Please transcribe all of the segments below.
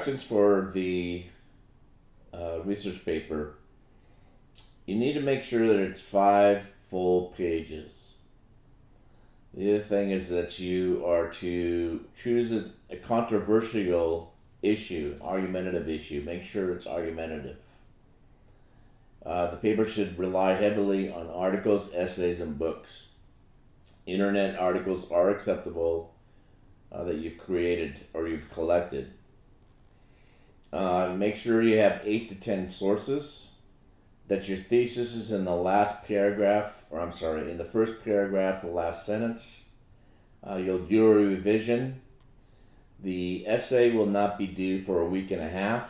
instructions for the research paper, you need to make sure that it's 5 full pages. The other thing is that you are to choose a controversial issue, argumentative issue. Make sure it's argumentative. The paper should rely heavily on articles, essays, and books. Internet articles are acceptable that you've created or you've collected. Make sure you have 8 to 10 sources, that your thesis is in the last paragraph, or I'm sorry, in the first paragraph, the last sentence. You'll do a revision. The essay will not be due for a week and a half.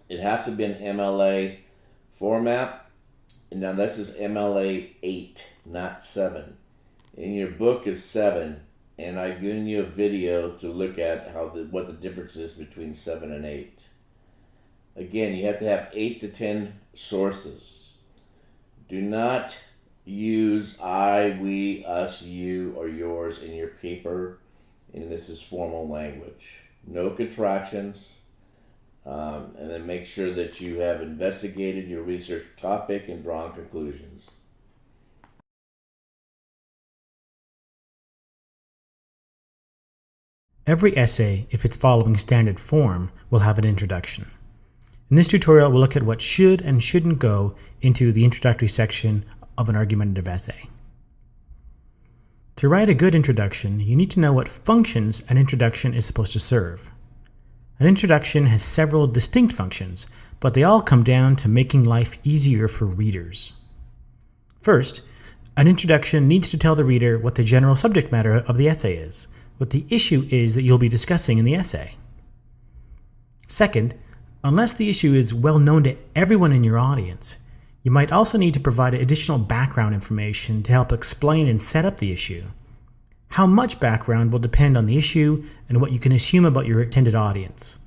It has to be in MLA format. And now this is MLA 8, not 7. And your book is 7. And I've given you a video to look at what the difference is between 7 and 8. Again, you have to have 8 to 10 sources. Do not use I, we, us, you, or yours in your paper, and this is formal language. No contractions, and then make sure that you have investigated your research topic and drawn conclusions. Every essay, if it's following standard form, will have an introduction. In this tutorial, we'll look at what should and shouldn't go into the introductory section of an argumentative essay. To write a good introduction, you need to know what functions an introduction is supposed to serve. An introduction has several distinct functions, but they all come down to making life easier for readers. First, an introduction needs to tell the reader what the general subject matter of the essay is, what the issue is that you'll be discussing in the essay. Second, unless the issue is well known to everyone in your audience, you might also need to provide additional background information to help explain and set up the issue. How much background will depend on the issue and what you can assume about your intended audience.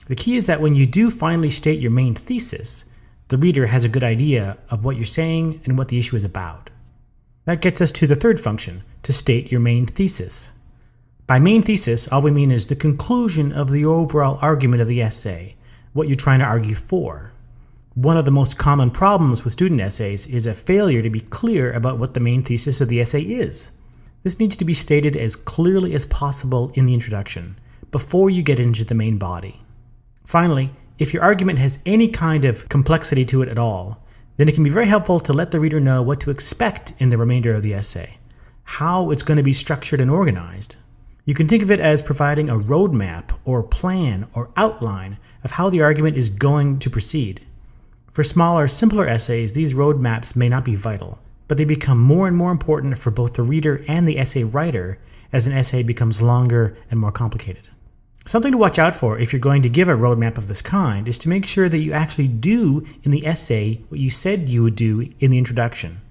The key is that when you do finally state your main thesis, the reader has a good idea of what you're saying and what the issue is about. That gets us to the third function, to state your main thesis. By main thesis, all we mean is the conclusion of the overall argument of the essay, what you're trying to argue for. One of the most common problems with student essays is a failure to be clear about what the main thesis of the essay is. This needs to be stated as clearly as possible in the introduction, before you get into the main body. Finally, if your argument has any kind of complexity to it at all, then it can be very helpful to let the reader know what to expect in the remainder of the essay, how it's going to be structured and organized. You can think of it as providing a roadmap or plan or outline of how the argument is going to proceed. For smaller, simpler essays, these roadmaps may not be vital, but they become more and more important for both the reader and the essay writer as an essay becomes longer and more complicated. Something to watch out for if you're going to give a roadmap of this kind is to make sure that you actually do in the essay what you said you would do in the introduction.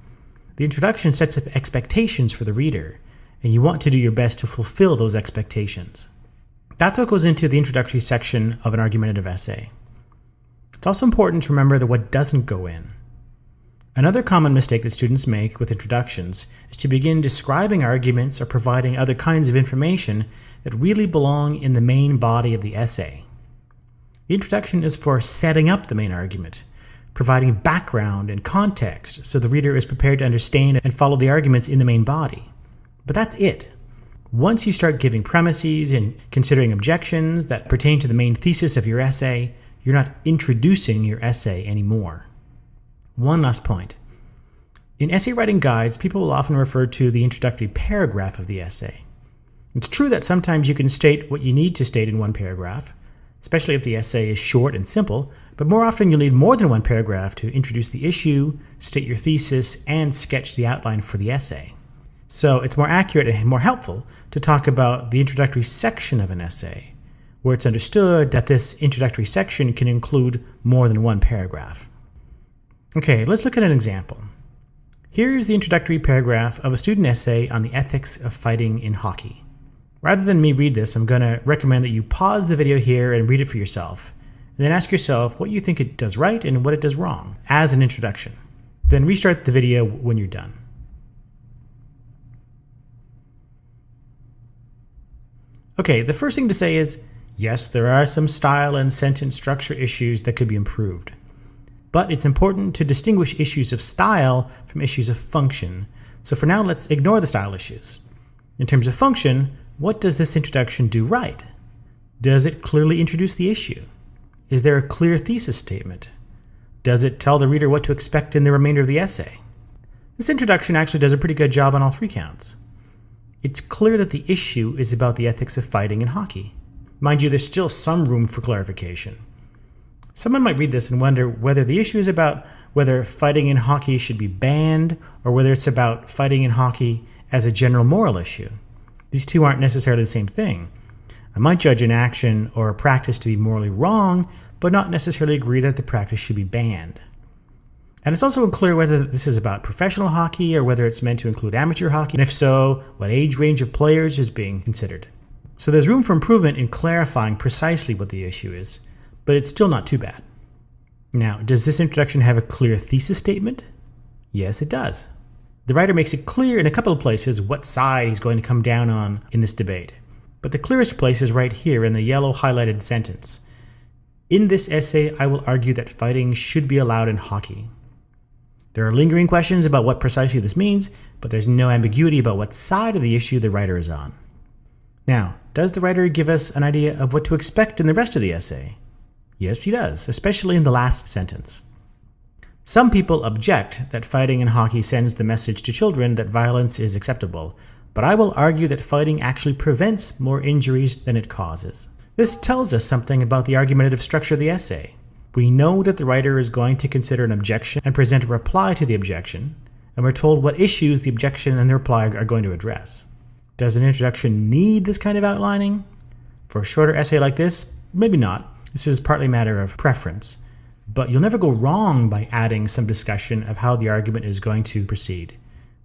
The introduction sets up expectations for the reader, and you want to do your best to fulfill those expectations. That's what goes into the introductory section of an argumentative essay. It's also important to remember that what doesn't go in. Another common mistake that students make with introductions is to begin describing arguments or providing other kinds of information that really belong in the main body of the essay. The introduction is for setting up the main argument, providing background and context so the reader is prepared to understand and follow the arguments in the main body. But that's it. Once you start giving premises and considering objections that pertain to the main thesis of your essay, you're not introducing your essay anymore. One last point. In essay writing guides, people will often refer to the introductory paragraph of the essay. It's true that sometimes you can state what you need to state in one paragraph, especially if the essay is short and simple, but more often you'll need more than one paragraph to introduce the issue, state your thesis, and sketch the outline for the essay. So it's more accurate and more helpful to talk about the introductory section of an essay, where it's understood that this introductory section can include more than one paragraph. Okay, let's look at an example. Here's the introductory paragraph of a student essay on the ethics of fighting in hockey. Rather than me read this, I'm going to recommend that you pause the video here and read it for yourself, and then ask yourself what you think it does right and what it does wrong as an introduction. Then restart the video when you're done. Okay, the first thing to say is, Yes, there are some style and sentence structure issues that could be improved. But it's important to distinguish issues of style from issues of function. So for now, let's ignore the style issues. In terms of function, what does this introduction do right? Does it clearly introduce the issue? Is there a clear thesis statement? Does it tell the reader what to expect in the remainder of the essay? This introduction actually does a pretty good job on all three counts. It's clear that the issue is about the ethics of fighting in hockey. Mind you, there's still some room for clarification. Someone might read this and wonder whether the issue is about whether fighting in hockey should be banned or whether it's about fighting in hockey as a general moral issue. These two aren't necessarily the same thing. I might judge an action or a practice to be morally wrong, but not necessarily agree that the practice should be banned. And it's also unclear whether this is about professional hockey or whether it's meant to include amateur hockey, and if so, what age range of players is being considered. So there's room for improvement in clarifying precisely what the issue is, but it's still not too bad. Now, does this introduction have a clear thesis statement? Yes, it does. The writer makes it clear in a couple of places what side he's going to come down on in this debate. But the clearest place is right here in the yellow highlighted sentence. In this essay, I will argue that fighting should be allowed in hockey. There are lingering questions about what precisely this means, but there's no ambiguity about what side of the issue the writer is on. Now, does the writer give us an idea of what to expect in the rest of the essay? Yes, she does, especially in the last sentence. Some people object that fighting in hockey sends the message to children that violence is acceptable, but I will argue that fighting actually prevents more injuries than it causes. This tells us something about the argumentative structure of the essay. We know that the writer is going to consider an objection and present a reply to the objection, and we're told what issues the objection and the reply are going to address. Does an introduction need this kind of outlining? For a shorter essay like this, maybe not. This is partly a matter of preference. But you'll never go wrong by adding some discussion of how the argument is going to proceed.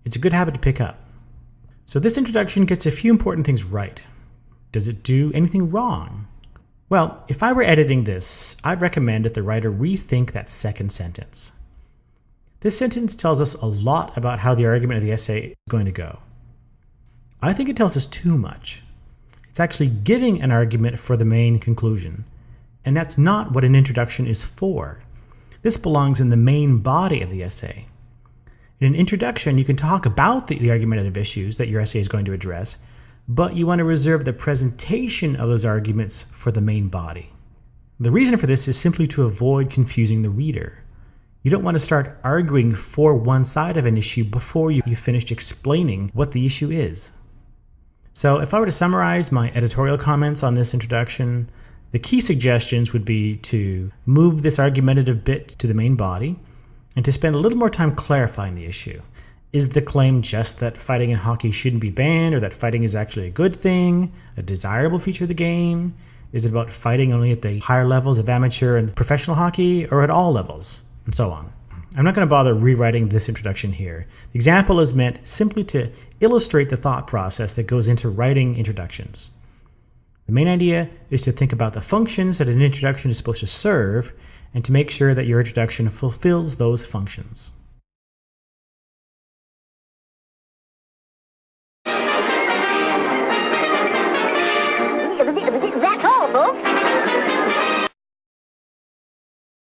It's a good habit to pick up. So this introduction gets a few important things right. Does it do anything wrong? Well, if I were editing this, I'd recommend that the writer rethink that second sentence. This sentence tells us a lot about how the argument of the essay is going to go. I think it tells us too much. It's actually giving an argument for the main conclusion, and that's not what an introduction is for. This belongs in the main body of the essay. In an introduction, you can talk about the argumentative issues that your essay is going to address, but you want to reserve the presentation of those arguments for the main body. The reason for this is simply to avoid confusing the reader. You don't want to start arguing for one side of an issue before you've finished explaining what the issue is. So if I were to summarize my editorial comments on this introduction, the key suggestions would be to move this argumentative bit to the main body and to spend a little more time clarifying the issue. Is the claim just that fighting in hockey shouldn't be banned, or that fighting is actually a good thing, a desirable feature of the game? Is it about fighting only at the higher levels of amateur and professional hockey, or at all levels, and so on? I'm not going to bother rewriting this introduction here. The example is meant simply to illustrate the thought process that goes into writing introductions. The main idea is to think about the functions that an introduction is supposed to serve and to make sure that your introduction fulfills those functions.